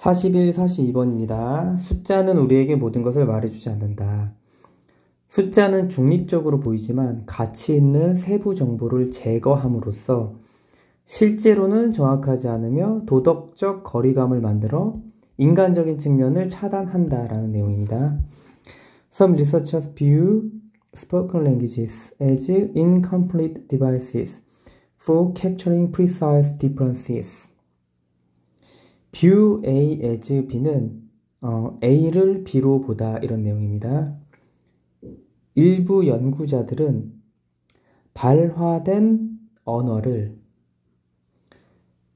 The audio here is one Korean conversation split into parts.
41, 42번입니다. 숫자는 우리에게 모든 것을 말해주지 않는다. 숫자는 중립적으로 보이지만 가치 있는 세부 정보를 제거함으로써 실제로는 정확하지 않으며 도덕적 거리감을 만들어 인간적인 측면을 차단한다라는 내용입니다. Some researchers view spoken languages as incomplete devices for capturing precise differences. view A as B는 A를 B로 보다 이런 내용입니다. 일부 연구자들은 발화된 언어를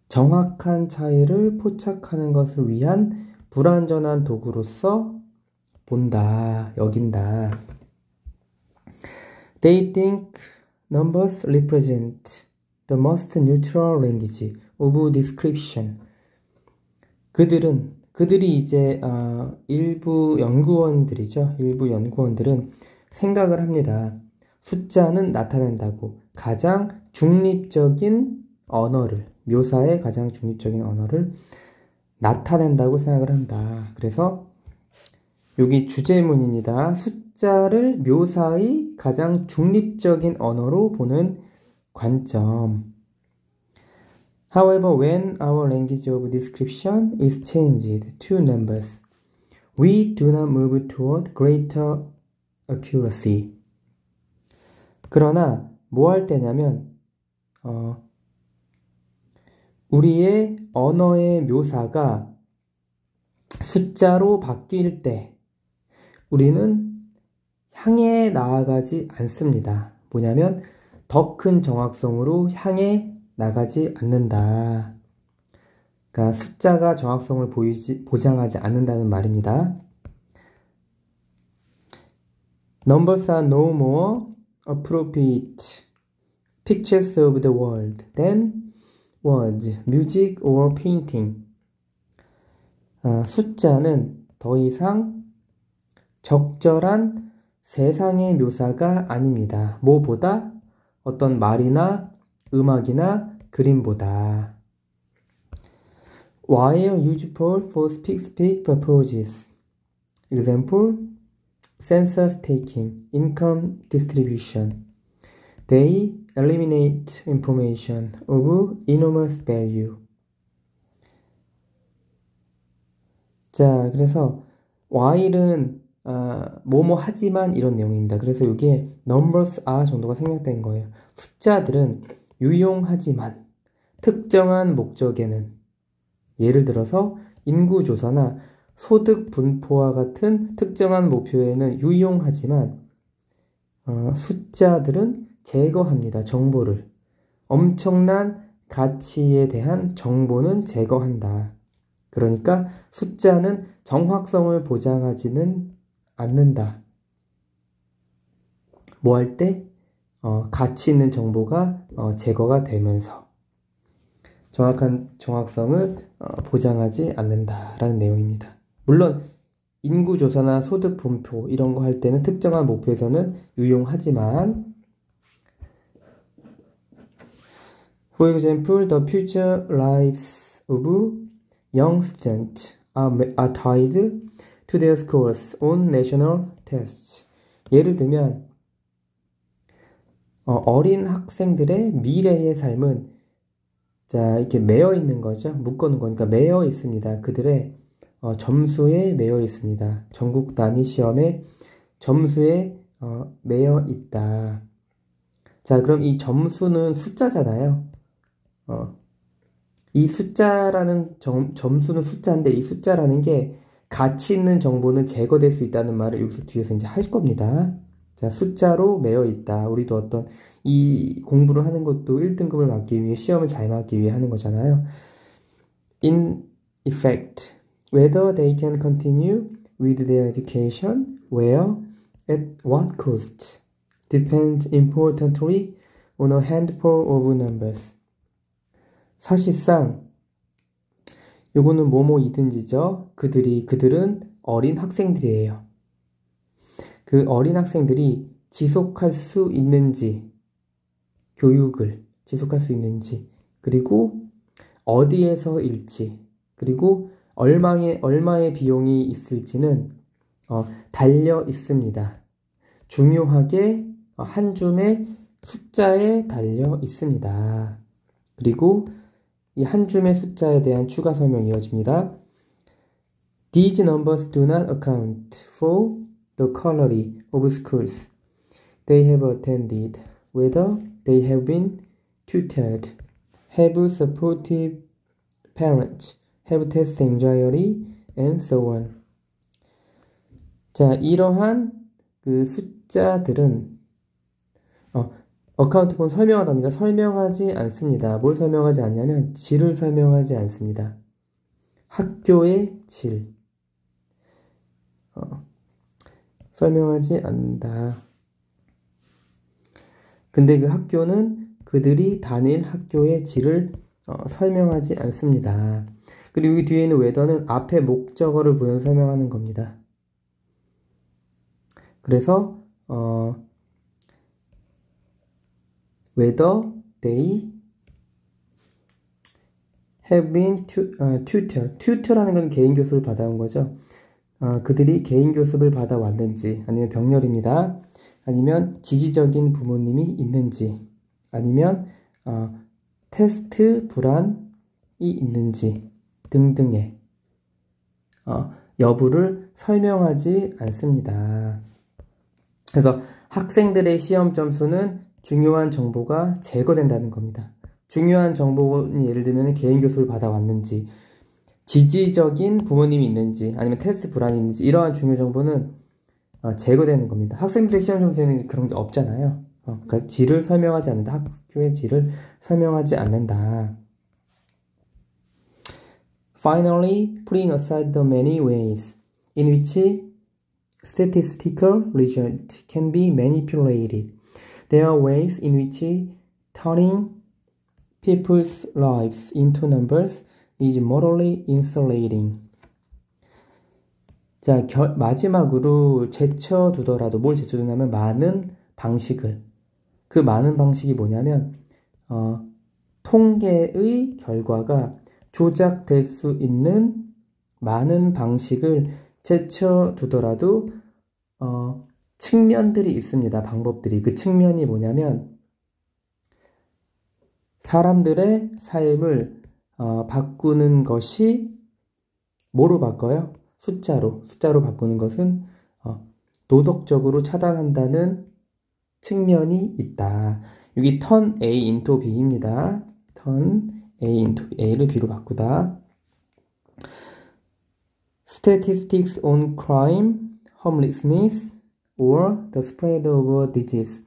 정확한 차이를 포착하는 것을 위한 불완전한 도구로서 본다, 여긴다. They think numbers represent the most neutral language of description. 그들이 이제 일부 연구원들이죠. 일부 연구원들은 생각을 합니다. 숫자는 나타낸다고 가장 중립적인 언어를, 묘사의 가장 중립적인 언어를 나타낸다고 생각을 한다. 그래서 여기 주제문입니다. 숫자를 묘사의 가장 중립적인 언어로 보는 관점. However, when our language of description is changed to numbers, we do not move toward greater accuracy. 그러나 뭐 할 때냐면 우리의 언어의 묘사가 숫자로 바뀔 때 우리는 향해 나아가지 않습니다. 뭐냐면 더 큰 정확성으로 향해 나가지 않는다. 그러니까 숫자가 정확성을 보장하지 않는다는 말입니다. Numbers are no more appropriate pictures of the world than words, music, or painting. 숫자는 더 이상 적절한 세상의 묘사가 아닙니다. 뭐보다? 어떤 말이나 음악이나 그림보다. While useful for specific purposes, example, census taking, income distribution, they eliminate information of enormous value. 자, 그래서 while은 뭐뭐 하지만 이런 내용입니다. 그래서 여기에 numbers are 정도가 생략된 거예요. 숫자들은 유용하지만 특정한 목적에는, 예를 들어서 인구조사나 소득 분포와 같은 특정한 목표에는 유용하지만 숫자들은 제거합니다. 정보를. 엄청난 가치에 대한 정보는 제거한다. 그러니까 숫자는 정확성을 보장하지는 않는다. 뭐 할 때? 가치 있는 정보가 제거가 되면서 정확한 정확성을 보장하지 않는다라는 내용입니다. 물론 인구조사나 소득 분포 이런 거 할 때는 특정한 목표에서는 유용하지만 For example, the future lives of young students are tied to their scores on national tests. 예를 들면 어린 학생들의 미래의 삶은 자 이렇게 매여 있는 거죠. 묶어놓은 거니까 매여 있습니다. 그들의 점수에 매여 있습니다. 전국 단위 시험의 점수에 매여 있다. 자, 그럼 이 점수는 숫자잖아요. 이 숫자라는 점수는 숫자인데 이 숫자라는 게 가치 있는 정보는 제거될 수 있다는 말을 여기서 뒤에서 이제 할 겁니다. 자, 숫자로 매여 있다. 우리도 어떤 이 공부를 하는 것도 1등급을 맞기 위해 시험을 잘 맞기 위해 하는 거잖아요. In effect, whether they can continue with their education, where, at what cost, depends importantly on a handful of numbers. 사실상 요거는 뭐뭐이든지죠. 그들은 어린 학생들이에요. 그 어린 학생들이 지속할 수 있는지, 교육을 지속할 수 있는지, 그리고 어디에서일지, 그리고 얼마의 비용이 있을지는 달려 있습니다. 중요하게 한 줌의 숫자에 달려 있습니다. 그리고 이 한 줌의 숫자에 대한 추가 설명이 이어집니다. These numbers do not account for the quality of schools they have attended, whether they have been tutored, have supportive parents, have test anxiety, and so on. 자, 이러한 그 숫자들은 어카운트 본 설명하답니다. 설명하지 않습니다. 뭘 설명하지 않냐면 질을 설명하지 않습니다. 학교의 질. 설명하지 않는다. 근데 그 학교는 그들이 다닐 학교의 질을 설명하지 않습니다. 그리고 여기 뒤에 있는 whether는 앞에 목적어를 부여해서 설명하는 겁니다. 그래서 whether they have been tutored. tutor라는 건 개인 교습을 받아온 거죠. 그들이 개인 교습을 받아왔는지, 아니면 병렬입니다. 아니면 지지적인 부모님이 있는지, 아니면 테스트 불안이 있는지 등등의 여부를 설명하지 않습니다. 그래서 학생들의 시험 점수는 중요한 정보가 제거된다는 겁니다. 중요한 정보는 예를 들면 개인 교습을 받아왔는지, 지지적인 부모님이 있는지, 아니면 테스트 불안이 있는지, 이러한 중요 정보는 제거되는 겁니다. 학생들의 시험 점수에는 그런 게 없잖아요. 그러니까 질을 설명하지 않는다. 학교의 질을 설명하지 않는다. Finally, putting aside the many ways in which statistical results can be manipulated, there are ways in which turning people's lives into numbers is morally insulating. 자, 마지막으로 제쳐두더라도, 뭘 제쳐두냐면 많은 방식을. 그 많은 방식이 뭐냐면 통계의 결과가 조작될 수 있는 많은 방식을 제쳐두더라도 측면들이 있습니다. 방법들이. 그 측면이 뭐냐면 사람들의 삶을 바꾸는 것이 뭐로 바꿔요? 숫자로 바꾸는 것은 도덕적으로 차단한다는 측면이 있다. 여기 turn A into B입니다. turn A into B, A를 B로 바꾸다. Statistics on crime, homelessness, or the spread of a disease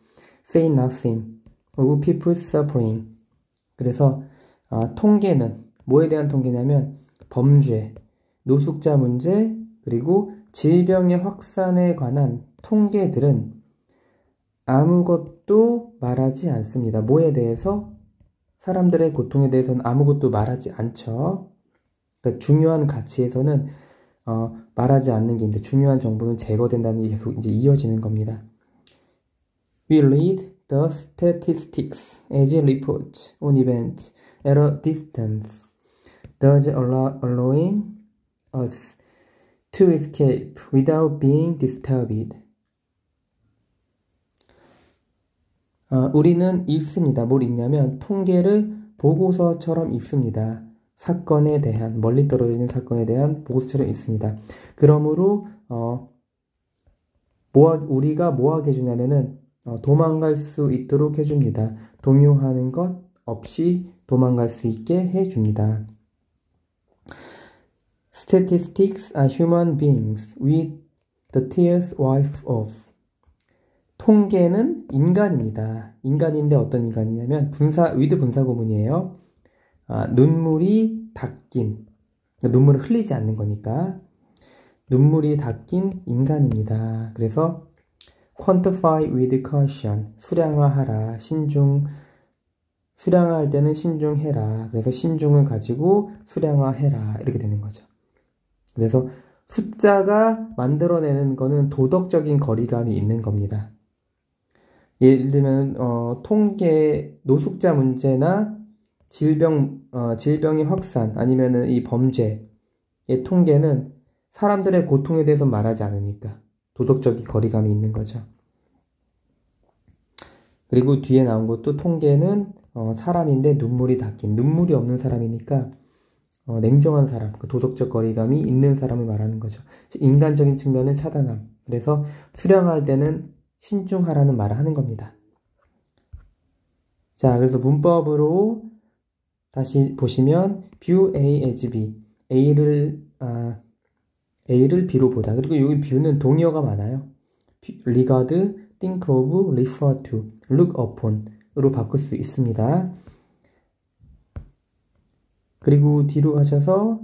say nothing of people's suffering. 그래서 통계는 뭐에 대한 통계냐면 범죄, 노숙자 문제, 그리고 질병의 확산에 관한 통계들은 아무것도 말하지 않습니다. 뭐에 대해서? 사람들의 고통에 대해서는 아무것도 말하지 않죠. 그러니까 중요한 가치에서는 말하지 않는 게 있는데 중요한 정보는 제거된다는 게 계속 이제 이어지는 겁니다. We read the statistics as reports on events at a distance, thus allowing us to escape without being disturbed. 우리는 읽습니다. 뭘 읽냐면 통계를 보고서처럼 읽습니다. 사건에 대한, 멀리 떨어져 있는 사건에 대한 보고서처럼 읽습니다. 그러므로 우리가 뭐하게 해주냐면은 도망갈 수 있도록 해줍니다. 동요하는 것 없이 도망갈 수 있게 해줍니다. Statistics are human beings with the tears wiped off. 통계는 인간입니다. 인간인데 어떤 인간이냐면 with 분사구문이에요. 눈물이 닦인, 눈물을 흘리지 않는 거니까 눈물이 닦인 인간입니다. 그래서 quantify with caution, 수량화하라, 수량화할 때는 신중해라. 그래서 신중을 가지고 수량화해라, 이렇게 되는 거죠. 그래서 숫자가 만들어내는 거는 도덕적인 거리감이 있는 겁니다. 예를 들면 통계, 노숙자 문제나 질병의 확산, 아니면은 이 범죄, 통계는 사람들의 고통에 대해서 말하지 않으니까 도덕적 거리감이 있는 거죠. 그리고 뒤에 나온 것도 통계는 사람인데 눈물이 닦인, 눈물이 없는 사람이니까 냉정한 사람, 그 도덕적 거리감이 있는 사람을 말하는 거죠. 즉 인간적인 측면을 차단함. 그래서 수령할 때는 신중하라는 말을 하는 겁니다. 자, 그래서 문법으로 다시 보시면 view A as B, A를 B로 보다. 그리고 여기 view는 동의어가 많아요. regard, think of, refer to, look upon으로 바꿀 수 있습니다. 그리고 뒤로 가셔서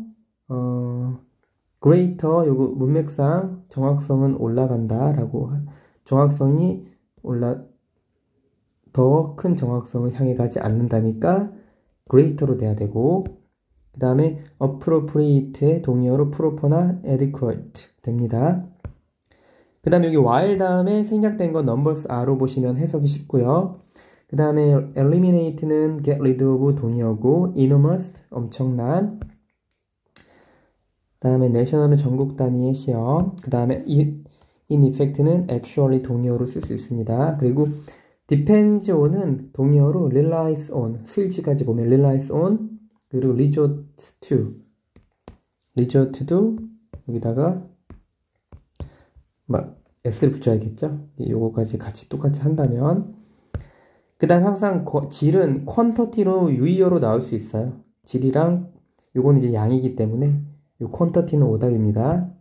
greater, 요거 문맥상 정확성은 올라간다 라고, 정확성이 더 큰 정확성을 향해 가지 않는다니까 greater로 돼야 되고, 그 다음에 appropriate의 동의어로 proper나 adequate 됩니다. 그 다음에 여기 while 다음에 생략된 건 numbers are로 보시면 해석이 쉽고요. 그 다음에 eliminate는 get rid of 동의어고, enormous 엄청난, 그 다음에 national은 전국 단위의 시험, 그 다음에 in effect는 actually 동의어로 쓸 수 있습니다. 그리고 depends on은 동의어로 relies on, 수일치까지 보면 relies on, 그리고 resort to 여기다가 s를 붙여야겠죠. 요거까지 같이 똑같이 한다면, 그 다음 항상 질은 quantity로 유의어로 나올 수 있어요. 질이랑 요거는 이제 양이기 때문에 요 quantity는 오답입니다.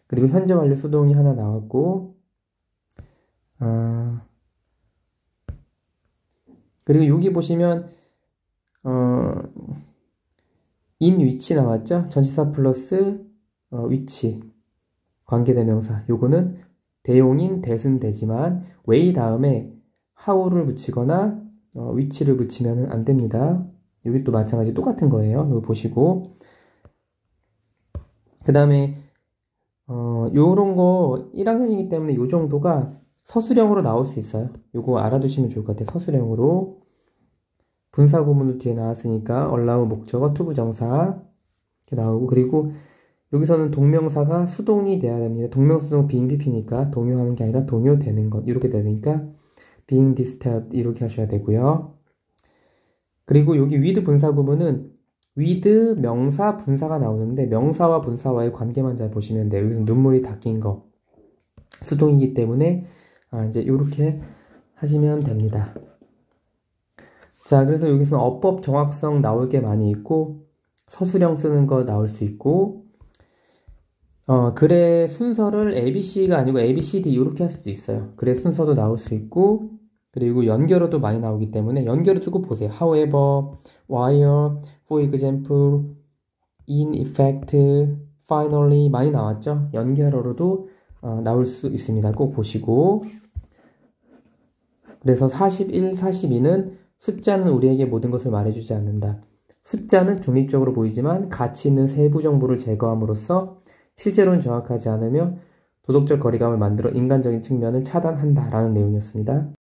그리고 현재 완료 수동이 하나 나왔고, 그리고 여기 보시면 in 위치 나왔죠? 전치사 플러스 위치 관계대명사. 요거는 대용인 대은 되지만 way 다음에 how를 붙이거나 위치를 붙이면 안 됩니다. 여기 또 마찬가지 똑같은 거예요. 여기 보시고, 그 다음에 요런 거 1학년이기 때문에 요 정도가 서술형으로 나올 수 있어요. 요거 알아두시면 좋을 것 같아요. 서술형으로. 분사구문도 뒤에 나왔으니까 allow 목적어 투부정사 이렇게 나오고, 그리고 여기서는 동명사가 수동이 돼야 됩니다. 동명수동 being pp니까 동요하는 게 아니라 동요되는 것 이렇게 되니까 being disturbed 이렇게 하셔야 되고요. 그리고 여기 with 분사구문은 with 명사 분사가 나오는데 명사와 분사와의 관계만 잘 보시면 돼요. 여기서 눈물이 닦인 거 수동이기 때문에 이제 이렇게 하시면 됩니다. 자, 그래서 여기서 어법 정확성 나올 게 많이 있고, 서술형 쓰는 거 나올 수 있고, 글의 순서를 ABC가 아니고 ABCD 이렇게 할 수도 있어요. 글의 순서도 나올 수 있고, 그리고 연결어도 많이 나오기 때문에 연결어 두고 보세요. However, while, for example, in effect, finally 많이 나왔죠. 연결어로도 나올 수 있습니다. 꼭 보시고. 그래서 41, 42는 숫자는 우리에게 모든 것을 말해주지 않는다. 숫자는 중립적으로 보이지만 가치 있는 세부 정보를 제거함으로써 실제로는 정확하지 않으며 도덕적 거리감을 만들어 인간적인 측면을 차단한다라는 내용이었습니다.